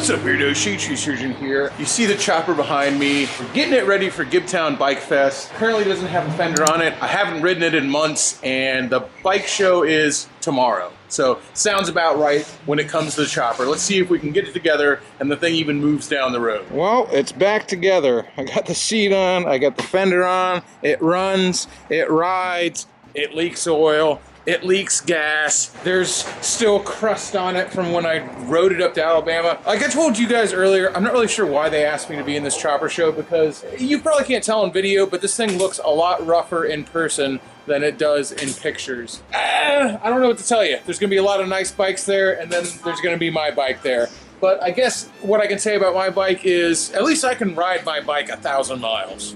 What's up, weirdo? Shade Tree Surgeon here. You see the chopper behind me. We're getting it ready for Gibsonton Bike Fest. Apparently doesn't have a fender on it. I haven't ridden it in months, and the bike show is tomorrow. So sounds about right when it comes to the chopper. Let's see if we can get it together and the thing even moves down the road. Well, it's back together. I got the seat on, I got the fender on, it runs, it rides, it leaks oil. It leaks gas. There's still crust on it from when I rode it up to Alabama. Like I told you guys earlier, I'm not really sure why they asked me to be in this chopper show, because you probably can't tell in video, but this thing looks a lot rougher in person than it does in pictures. I don't know what to tell you. There's gonna be a lot of nice bikes there, and then there's gonna be my bike there. But I guess what I can say about my bike is, at least I can ride my bike 1,000 miles.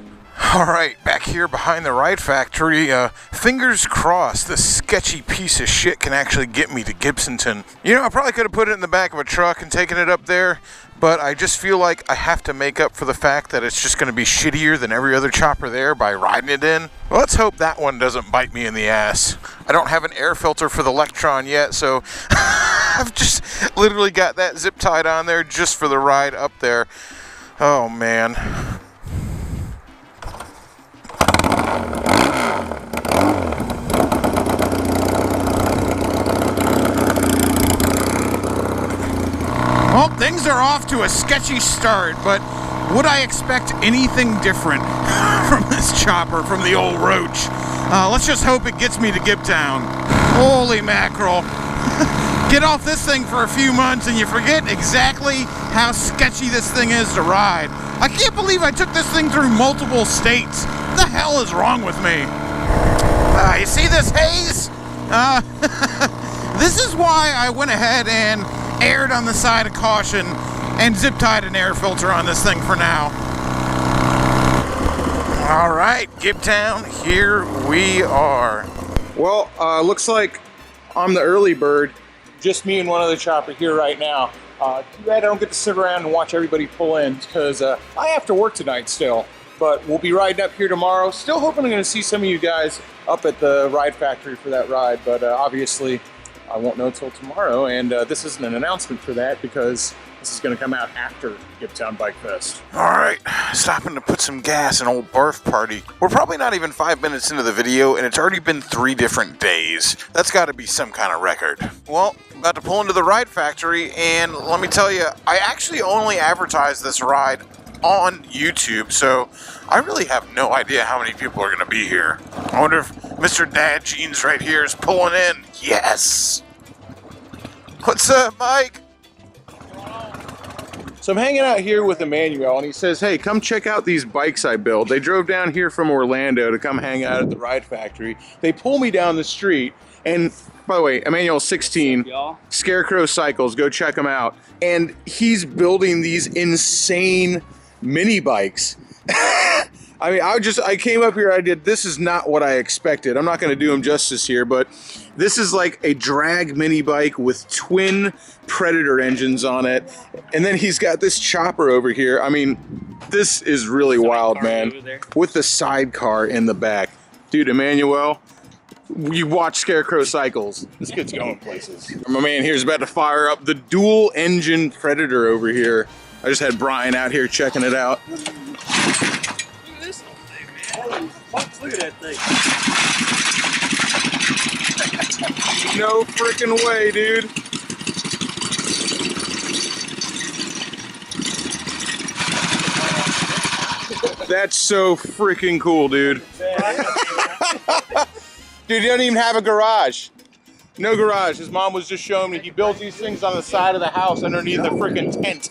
Alright, back here behind the ride factory, fingers crossed this sketchy piece of shit can actually get me to Gibsonton. You know, I probably could have put it in the back of a truck and taken it up there, but I just feel like I have to make up for the fact that it's just going to be shittier than every other chopper there by riding it in. Well, let's hope that one doesn't bite me in the ass. I don't have an air filter for the Electron yet, so I've just literally got that zip tied on there just for the ride up there. Oh, man. Well, things are off to a sketchy start, but would I expect anything different from this chopper, from the old Roach? Let's just hope it gets me to Gibtown. Holy mackerel. Get off this thing for a few months and you forget exactly how sketchy this thing is to ride. I can't believe I took this thing through multiple states. What the hell is wrong with me? You see this haze? This is why I went ahead and aired on the side of caution and zip tied an air filter on this thing for now. All right, Gibtown, here we are. Well, looks like I'm the early bird. Just me and one other chopper here right now. Too bad I don't get to sit around and watch everybody pull in, because I have to work tonight still. But we'll be riding up here tomorrow. Still hoping I'm going to see some of you guys up at the ride factory for that ride, but obviously I won't know until tomorrow, and this isn't an announcement for that because this is going to come out after Gibsonton Bike Fest. Alright, stopping to put some gas in old Barf Party. We're probably not even 5 minutes into the video, and it's already been 3 different days. That's got to be some kind of record. Well, about to pull into the ride factory, and let me tell you, I actually only advertised this ride on YouTube, so I really have no idea how many people are going to be here. I wonder if Mr. Dad Jeans right here is pulling in. Yes! What's up, Mike? So I'm hanging out here with Emmanuel, and he says, hey, come check out these bikes I built. They drove down here from Orlando to come hang out at the ride factory. They pull me down the street, and by the way, Emmanuel's 16, Scarecrow Cycles, go check him out. And he's building these insane mini bikes. I mean, I came up here, this is not what I expected. I'm not going to do him justice here, but this is like a drag mini bike with twin Predator engines on it. And then he's got this chopper over here. I mean, this is really wild, man. With the sidecar in the back. Dude, Emmanuel, you watch Scarecrow Cycles. This kid's going places. My man here's about to fire up the dual engine Predator over here. I just had Brian out here checking it out. Look at this little thing, man. Holy fuck, look at that thing. No freaking way, dude. That's so freaking cool, dude. Dude, he doesn't even have a garage. No garage. His mom was just showing me he builds these things on the side of the house underneath the freaking tent.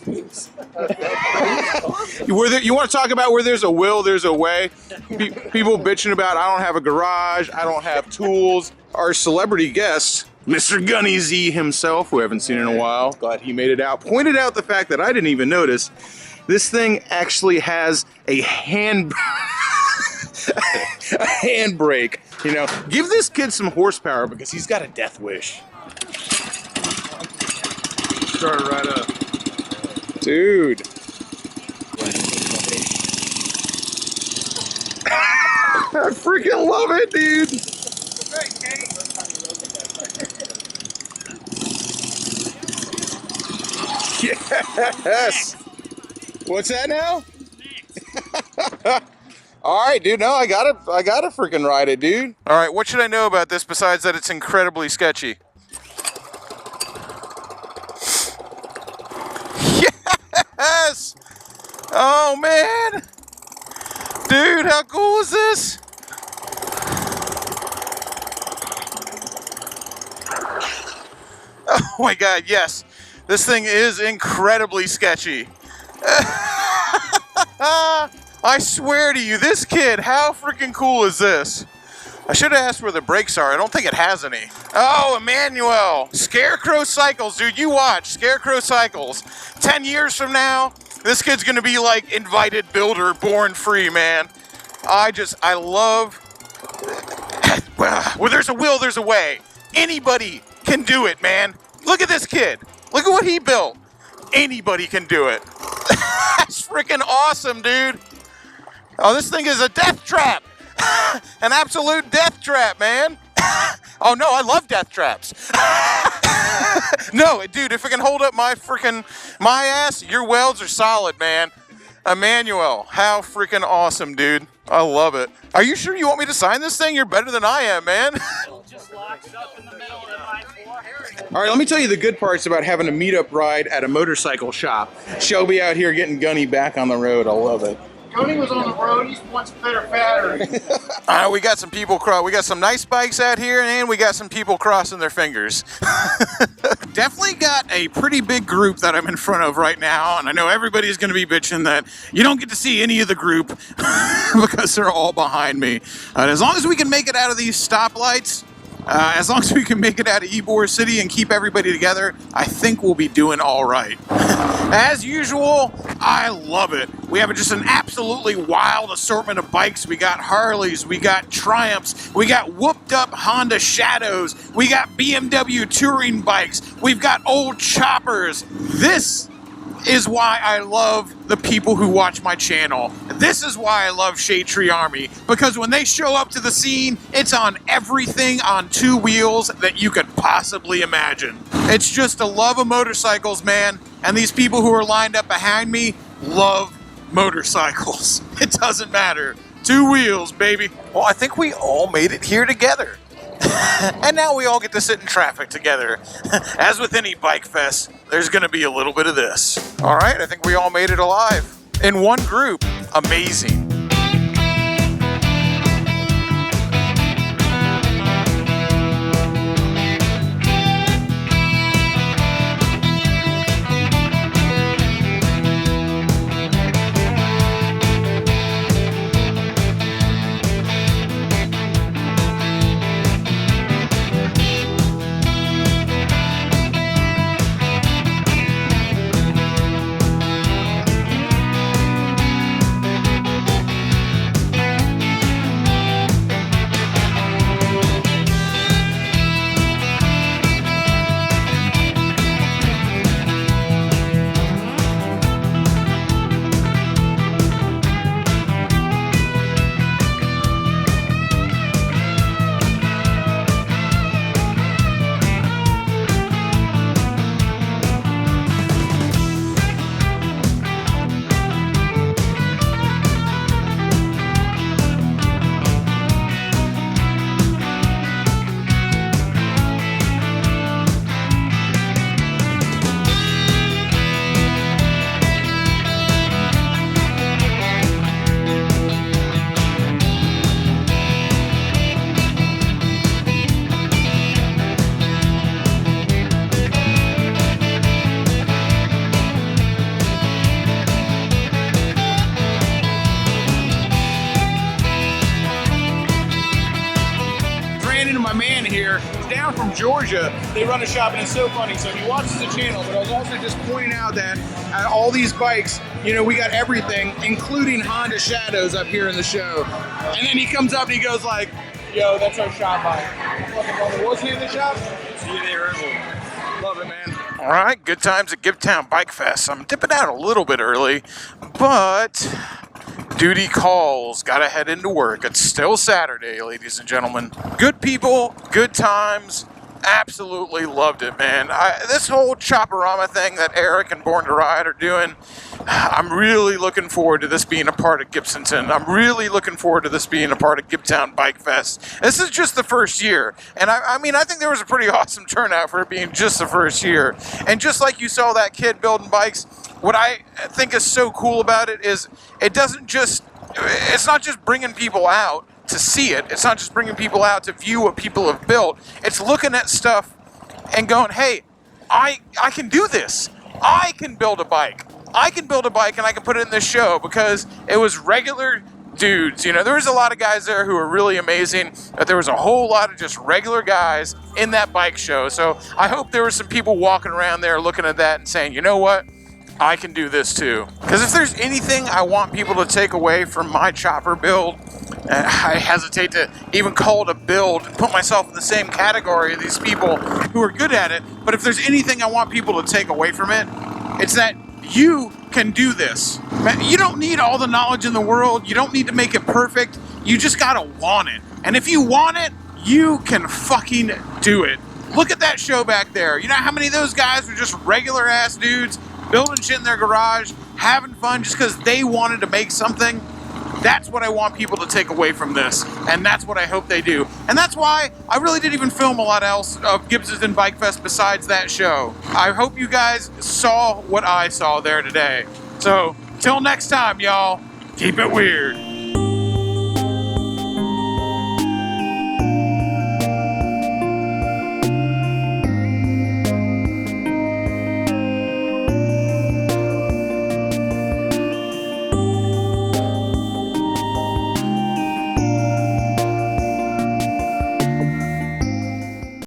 You want to talk about where there's a will, there's a way? People bitching about, I don't have a garage, I don't have tools. Our celebrity guest, Mr. Gunny Z himself, who I haven't seen in a while, glad he made it out, pointed out the fact that I didn't even notice. This thing actually has a handbrake. You know, give this kid some horsepower because he's got a death wish. Start right up. Dude. I freaking love it, dude. Yes. What's that now? All right, dude. No, I gotta freaking ride it, dude. All right, what should I know about this besides that it's incredibly sketchy? Yes! Oh man! Dude, how cool is this? Oh my god, yes. This thing is incredibly sketchy. I swear to you, this kid, how freaking cool is this? I should have asked where the brakes are. I don't think it has any. Oh, Emmanuel. Scarecrow Cycles, dude. You watch. Scarecrow Cycles. 10 years from now, this kid's going to be like invited builder, born free, man. I love... Where there's a will, there's a way. Anybody can do it, man. Look at this kid. Look at what he built. Anybody can do it. That's freaking awesome, dude. Oh, this thing is a death trap. An absolute death trap, man. Oh no, I love death traps. No, dude, if it can hold up my ass, your welds are solid, man. Emmanuel, how freaking awesome, dude. I love it. Are you sure you want me to sign this thing? You're better than I am, man. Just locks up in the middle of my floor. All right, let me tell you the good parts about having a meetup ride at a motorcycle shop. Shelby out here getting Gunny back on the road. I love it. Gunny was on the road. He wants better battery. We got some people we got some nice bikes out here, and we got some people crossing their fingers. Definitely got a pretty big group that I'm in front of right now, and I know everybody's going to be bitching that you don't get to see any of the group because they're all behind me. As long as we can make it out of these stoplights, as long as we can make it out of Ybor City and keep everybody together, I think we'll be doing all right. As usual, I love it. We have just an absolutely wild assortment of bikes. We got Harleys, we got Triumphs, we got whooped up Honda Shadows, we got BMW touring bikes, we've got old choppers. This is why I love the people who watch my channel. This is why I love Shade Tree Army, because when they show up to the scene, it's on everything on two wheels that you could possibly imagine. It's just a love of motorcycles, man, and these people who are lined up behind me love motorcycles. It doesn't matter. Two wheels, baby. Well, I think we all made it here together. And now we all get to sit in traffic together. As with any bike fest, there's going to be a little bit of this. All right, I think we all made it alive. In one group. Amazing. From Georgia, they run a shop, and it's so funny. So he watches the channel, but I was also just pointing out that at all these bikes, you know, we got everything, including Honda Shadows up here in the show. And then he comes up and he goes like, "Yo, that's our shop bike." What's the name of the shop? Love it, man. All right, good times at Gibtown Bike Fest. I'm dipping out a little bit early, but duty calls. Gotta head into work. It's still Saturday, ladies and gentlemen. Good people, good times, Absolutely loved it, man. This whole Chopperama thing that Eric and Born to Ride are doing, I'm really looking forward to this being a part of Gibsonton. I'm really looking forward to this being a part of Gibtown Bike Fest. This is just the first year, and I mean, I think there was a pretty awesome turnout for it being just the first year. And just like you saw that kid building bikes, what I think is so cool about it is it's not just bringing people out to see it. It's not just bringing people out to view what people have built. It's looking at stuff and going, hey, I can do this. I can build a bike. I can build a bike and I can put it in this show, because it was regular dudes. You know, there was a lot of guys there who were really amazing, but there was a whole lot of just regular guys in that bike show. So I hope there were some people walking around there looking at that and saying, you know what? I can do this too. Because if there's anything I want people to take away from my chopper build, and I hesitate to even call it a build and put myself in the same category of these people who are good at it, but if there's anything I want people to take away from it, it's that you can do this. You don't need all the knowledge in the world. You don't need to make it perfect. You just gotta want it. And if you want it, you can fucking do it. Look at that show back there. You know how many of those guys were just regular ass dudes building shit in their garage, having fun just because they wanted to make something? That's what I want people to take away from this, and that's what I hope they do. And that's why I really didn't even film a lot else of Gibsonton Bike Fest besides that show. I hope you guys saw what I saw there today. So, till next time, y'all, keep it weird.